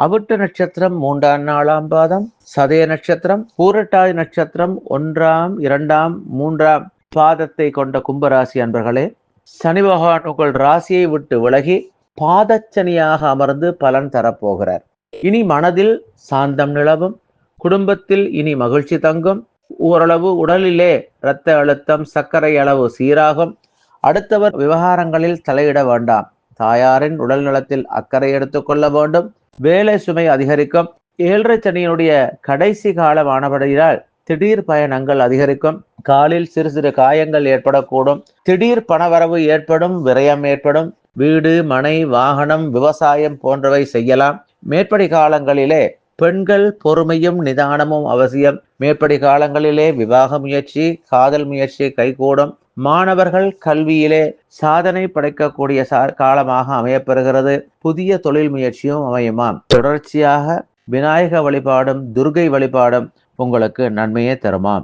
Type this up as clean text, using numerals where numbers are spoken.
அவிட்ட நட்சத்திரம் 3ஆம் நாளாம் பாதம், சதய நட்சத்திரம், பூரட்டாதி நட்சத்திரம் 1ஆம் 2ஆம் 3ஆம் பாதத்தை கொண்ட கும்பராசி அன்பர்களே, சனி பகவான் உங்கள் ராசியை விட்டு விலகி பாதச்சனியாக அமர்ந்து பலன் தரப்போகிறார். இனி மனதில் சாந்தம் நிலவும், குடும்பத்தில் இனி மகிழ்ச்சி தங்கும், ஓரளவு உடலிலே இரத்த அழுத்தம் சர்க்கரை அளவு சீராகும். அடுத்தவர் விவகாரங்களில் தலையிட வேண்டாம். தாயாரின் உடல் நலத்தில் அக்கறை எடுத்துக்கொள்ள வேண்டும். வேலை சுமை அதிகரிக்கும். 7.5 சனியினுடைய கடைசி காலமானபடியால் திடீர் பயணங்கள் அதிகரிக்கும். காலில் சிறு சிறு காயங்கள் ஏற்படக்கூடும். திடீர் பணவரவு ஏற்படும், விரயம் ஏற்படும். வீடு, மனை, வாகனம், விவசாயம் போன்றவை செய்யலாம். மேற்படி காலங்களிலே பெண்கள் பொறுமையும் நிதானமும் அவசியம். மேற்படி காலங்களிலே விவாக முயற்சி, காதல் முயற்சி கைகூடும். மாணவர்கள் கல்வியிலே சாதனை படைக்கக்கூடிய காலமாக அமையப்பெறுகிறது. புதிய தொழில் முயற்சியும் அமையுமாம். தொடர்ச்சியாக விநாயக வழிபாடும் துர்கை வழிபாடும் உங்களுக்கு நன்மையே தருமாம்.